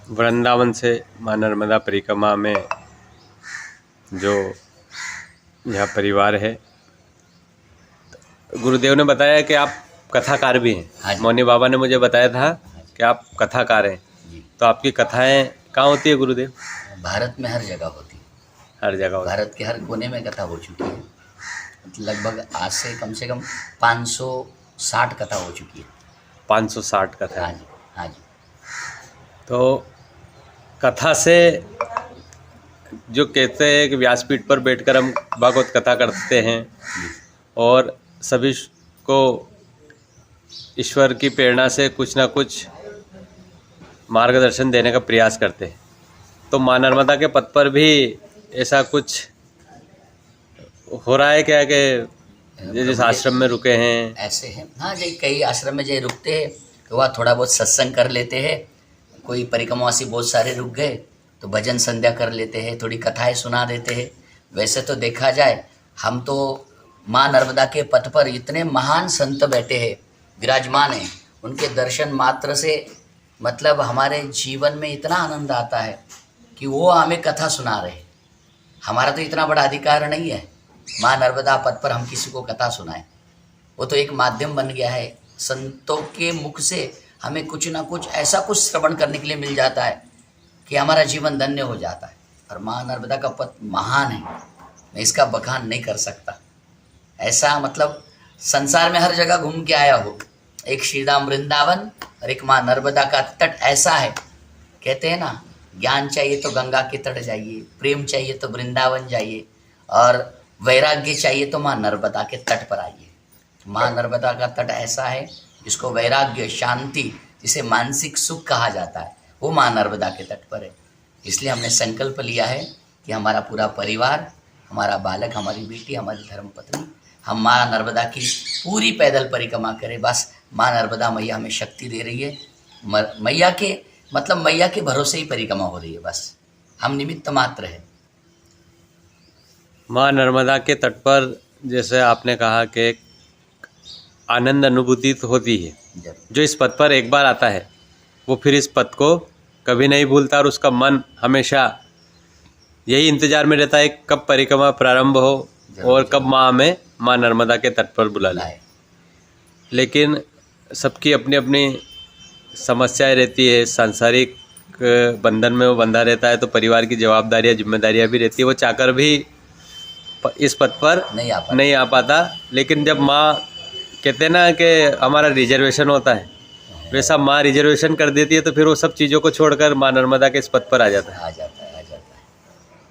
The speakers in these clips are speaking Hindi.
वृंदावन से माँ नर्मदा परिक्रमा में जो यह परिवार है, गुरुदेव ने बताया कि आप कथाकार भी हैं। हाँ जी। मौनी बाबा ने मुझे बताया था कि आप कथाकार हैं जी। तो आपकी कथाएं कहाँ होती है गुरुदेव? भारत में हर जगह होती है, हर जगह होती है। भारत के हर कोने में कथा हो चुकी है। लगभग आज से कम 560 कथा हो चुकी है। 560 कथा हाँ है। जी, हाँ जी। तो कथा से जो कहते हैं कि व्यासपीठ पर बैठकर हम भागवत कथा करते हैं जी। और सभी को ईश्वर की प्रेरणा से कुछ ना कुछ मार्गदर्शन देने का प्रयास करते हैं, तो माँ नर्मदा के पद पर भी ऐसा कुछ हो रहा है क्या कि जिस आश्रम में रुके हैं? ऐसे हैं, हाँ जी। कई आश्रम में जो रुकते हैं तो वह थोड़ा बहुत सत्संग कर लेते हैं। कोई परिक्रमावासी बहुत सारे रुक गए तो भजन संध्या कर लेते हैं, थोड़ी कथाएं सुना देते हैं। वैसे तो देखा जाए, हम तो माँ नर्मदा के पथ पर इतने महान संत बैठे हैं, विराजमान हैं, उनके दर्शन मात्र से मतलब हमारे जीवन में इतना आनंद आता है कि वो हमें कथा सुना रहे हैं। हमारा तो इतना बड़ा अधिकार नहीं है माँ नर्मदा पथ पर हम किसी को कथा सुनाएं। वो तो एक माध्यम बन गया है। संतों के मुख से हमें कुछ ना कुछ ऐसा कुछ श्रवण करने के लिए मिल जाता है कि हमारा जीवन धन्य हो जाता है। और माँ नर्मदा का पथ महान है, मैं इसका बखान नहीं कर सकता। ऐसा मतलब संसार में हर जगह घूम के आया हो, एक श्रीराम वृंदावन और एक माँ नर्मदा का तट ऐसा है। कहते हैं ना, ज्ञान चाहिए तो गंगा के तट जाइए, प्रेम चाहिए तो वृंदावन जाइए, और वैराग्य चाहिए तो माँ नर्मदा के तट पर आइए। माँ नर्मदा का तट ऐसा है जिसको वैराग्य, शांति, जिसे मानसिक सुख कहा जाता है, वो माँ नर्मदा के तट पर है। इसलिए हमने संकल्प लिया है कि हमारा पूरा परिवार, हमारा बालक, हमारी बेटी, हमारी धर्मपत्नी, हम माँ नर्मदा की पूरी पैदल परिक्रमा करें। बस माँ नर्मदा मैया हमें शक्ति दे रही है। मैया के मतलब मैया के भरोसे ही परिक्रमा हो रही है, बस हम निमित्त मात्र है। माँ नर्मदा के तट पर जैसे आपने कहा कि एक आनंद अनुभूति तो होती है, जो इस पद पर एक बार आता है वो फिर इस पद को कभी नहीं भूलता और उसका मन हमेशा यही इंतजार में रहता है कब परिक्रमा प्रारंभ हो और कब माँ हमें माँ नर्मदा के तट पर बुला लाए। लेकिन सबकी अपनी अपनी समस्याएं रहती है, सांसारिक बंधन में वो बंधा रहता है, तो परिवार की जवाबदारियाँ, जिम्मेदारियाँ भी रहती है। वो चाहकर भी इस पद पर नहीं आ पाता। लेकिन जब माँ कहते हैं ना कि हमारा रिजर्वेशन होता है, वैसा माँ रिजर्वेशन कर देती है, तो फिर वो सब चीज़ों को छोड़कर माँ नर्मदा के इस पद पर आ जाता है।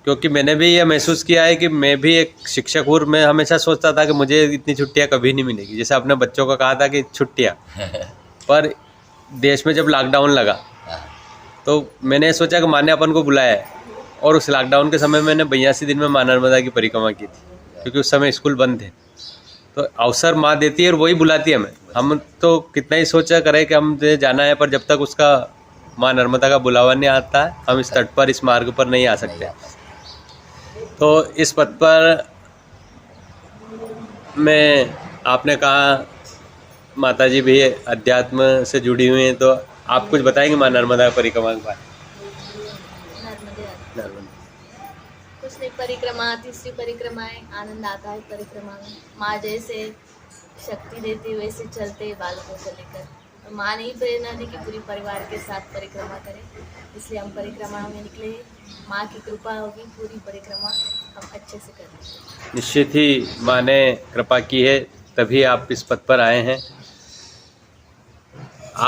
क्योंकि मैंने भी ये महसूस किया है कि मैं भी एक शिक्षक हूँ, मैं हमेशा सोचता था कि मुझे इतनी छुट्टियाँ कभी नहीं मिलेगी। जैसे आपने बच्चों को कहा था कि छुट्टियाँ पर देश में जब लॉकडाउन लगा तो मैंने सोचा कि माँ ने अपन को बुलाया है, और उस लॉकडाउन के समय मैंने 82 दिन में माँ नर्मदा की परिक्रमा की थी, क्योंकि उस समय स्कूल बंद थे। तो अवसर माँ देती है और वही बुलाती है हमें। हम तो कितना ही सोचा करें कि हम जाना है, पर जब तक उसका माँ नर्मदा का बुलावा नहीं आता है, हम इस तट पर, इस मार्ग पर नहीं आ सकते। तो इस पद पर मैं, आपने कहा माताजी भी अध्यात्म से जुड़ी हुई हैं, तो आप कुछ बताएंगे माँ नर्मदा परिक्रमा के बारे में? कुछ नहीं, परिक्रमा, तीसरी परिक्रमा है, आनंद आता है परिक्रमा में। माँ जैसे शक्ति देती है वैसे चलते बालकों को लेकर, तो माँ ने ही प्रेरणा दी कि पूरी परिवार के साथ परिक्रमा करें, इसलिए हम परिक्रमा में निकले। माँ की कृपा होगी, पूरी परिक्रमा हम अच्छे से करें। निश्चित ही माँ ने कृपा की है, तभी आप इस पद पर आए हैं।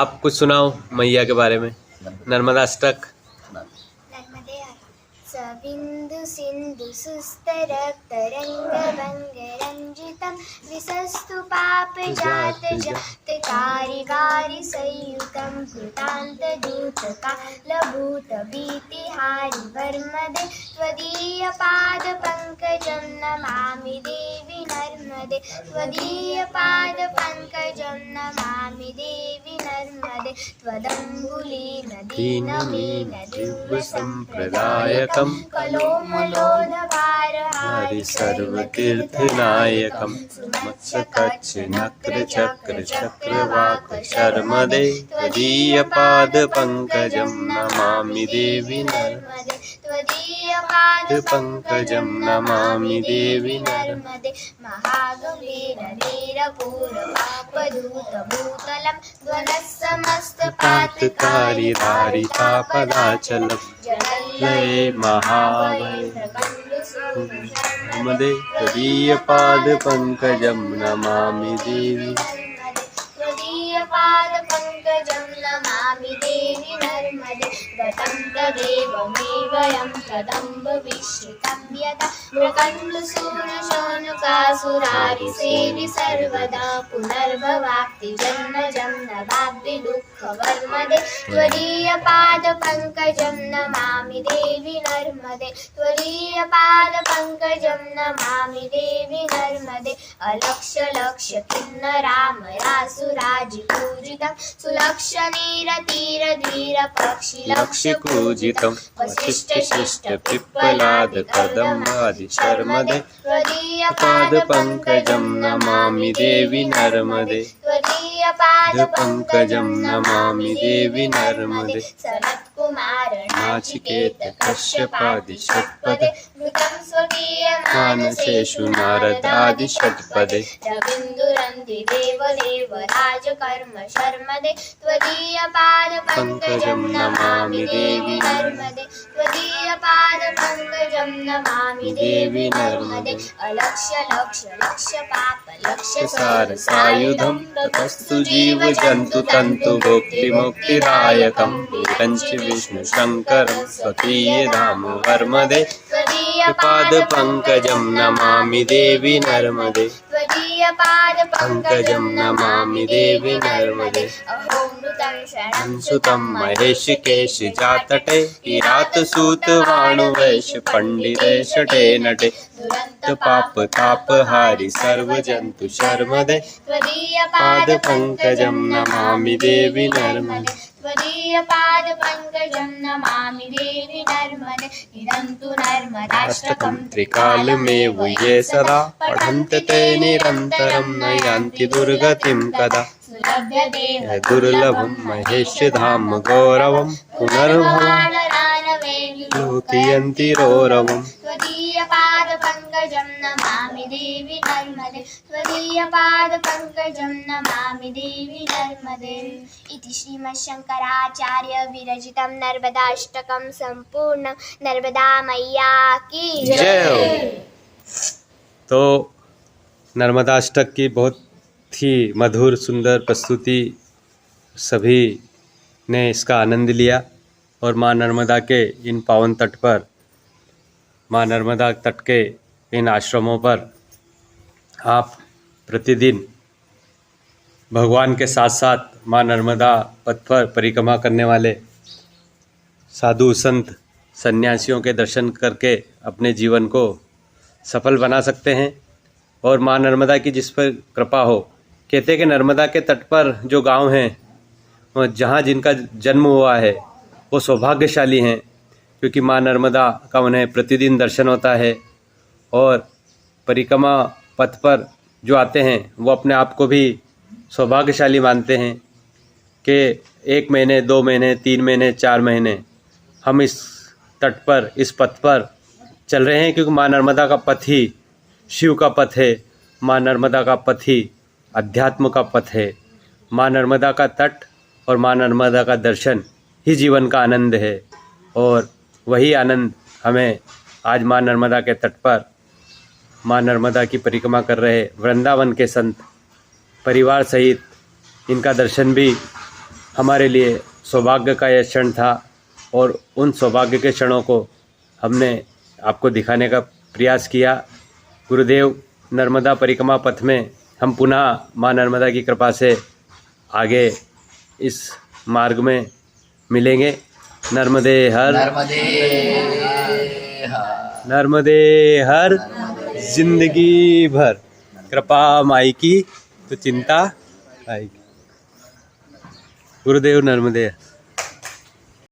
आप कुछ सुनाओ मैया के बारे में, नर्मदा अष्टक। बिंदु सिंधु सुस्तर तरंग भंग रंजितम विसस्तु पाप जात जत कारी गारी संयुतम कृतांत दूत कालभूत भीति हारि वर्मदे त्वदीय पाद पंकजं नमामि देवी नर्मदे त्वदीय पाद पंकजं नमामि देवी नर्मदे त्वदंगुलीन दीनमीन दिव्य संप्रदायक सर्वभूतमखिलजगन्नाथं कलोमलोदभारहारि सर्वतीर्थनायकं मत्स्यकच्छनक्रचक्रचक्रवाक शर्मदे त्वदीयपादपङ्कजं नमामि देवि नर्मदे त्वदीयपादपङ्कजं नमामि देवि नर्मदे महागम्भीर वीरपूरपापदूतभूतलं ध्वनस्समस्तपातकारि धारितापदाचलं लये महावैरकण्डसूनुशर्मदे त्वदीयपादपङ्कजं नमामि देवि त्वदीयपादपङ्कजं नमामि देवि नर्मदे गतं तदेव मे वयं कदम्बविश्रितं यदा प्रकण्डसूनुशोणकासुरारिसेवि सर्वदा पुनर्भवाप्ति जन्मजं नवाप्ति दुःखवर्मदे त्वदीयपादपङ्कजं नमामि देवि नर्मदे त्वदीयपादपङ्कजं नमामि देवि नर्मदे अलक्ष्य किन्नरामरासुराजिपूजितं सुलक्षणीरतीरधीरपक्षिलक्ष्यपूजितं वसिष्ठशिष्टपिप्पलादकदम्बादिशर्मदे त्वदीयपादपङ्कजं नमामि देवि नर्मदे त्वदीयपादपङ्कजं नमामि देवि नर्मदे सनत्कुमार नाचिकेत कश्यपादिषट्पदे मृतं स्वकीयमानसेषु मानसेषु नारदादिषट्पदे रविन्दुरन्ति देवदेव राजकर्म शर्मदे त्वदीयपादपङ्कजं नमामि देवि नर्मदे त्वदीयपादपङ्कजं नमामि देवि नर्मदे अलक्ष्य पाप लक्ष्य सारसायुधं ततस्तु जीवजन्तु तन्तु भोक्तिमुक्तिदायकं वीरञ्च विष्णुशङ्करं स्वकीयधाम वर्मदे पादपङ्कजं नमामि देवि नर्मदे त्वदीयपादपङ्कजं नमामि देवि नर्मदे अहोमृतं शरणं सुतं महेशकेश जातटे किरातसूतवाणुवैश पण्डितेशटे नटे पाप तापहारि सर्वजन्तु शर्मदे पादपङ्कजं नमामि देवि नर्मदे त्वदीयपादपङ्कजं नमामि देवि नर्मदे इदं तु नर्मदाष्टकं त्रिकालमेव ये सदा पठन्त ते निरन्तरं न यान्ति दुर्गतिं कदा सुलभ्यदेव दुर्लभं महेशधाम गौरवं पुनर्भवानरानवेलूतयन्ति रौरवम् त्वदीयपादपङ्कजं नमामि देवि नर्मदे त्वदीयपादपङ्कजं नमामि देवि नर्मदे इति श्रीमच्छङ्कराचार्य विरचितं नर्मदाष्टकं सम्पूर्णं नर्मदा मैया की जय हो। तो नर्मदाष्टक की बहुत ही मधुर सुंदर प्रस्तुति सभी ने इसका आनंद लिया और माँ नर्मदा के इन पावन तट पर, माँ नर्मदा तट के इन आश्रमों पर आप प्रतिदिन भगवान के साथ साथ माँ नर्मदा पथ पर परिक्रमा करने वाले साधु संत सन्यासियों के दर्शन करके अपने जीवन को सफल बना सकते हैं। और माँ नर्मदा की जिस पर कृपा हो, कहते हैं कि नर्मदा के तट पर जो गांव हैं, जहाँ जिनका जन्म हुआ है, वो सौभाग्यशाली हैं, क्योंकि माँ नर्मदा का उन्हें प्रतिदिन दर्शन होता है। और परिक्रमा पथ पर जो आते हैं वो अपने आप को भी सौभाग्यशाली मानते हैं कि 1 महीने 2 महीने 3 महीने 4 महीने हम इस तट पर, इस पथ पर चल रहे हैं, क्योंकि माँ नर्मदा का पथ ही शिव का पथ है। माँ नर्मदा का पथ ही अध्यात्म का पथ है। माँ नर्मदा का तट और माँ नर्मदा का दर्शन ही जीवन का आनंद है। और वही आनंद हमें आज माँ नर्मदा के तट पर माँ नर्मदा की परिक्रमा कर रहे वृंदावन के संत परिवार सहित, इनका दर्शन भी हमारे लिए सौभाग्य का यह क्षण था। और उन सौभाग्य के क्षणों को हमने आपको दिखाने का प्रयास किया। गुरुदेव नर्मदा परिक्रमा पथ में हम पुनः माँ नर्मदा की कृपा से आगे इस मार्ग में मिलेंगे। नर्मदे हर, नर्मदे हर, जिंदगी भर कृपा माई की तो चिंता आएगी। गुरुदेव नर्मदे।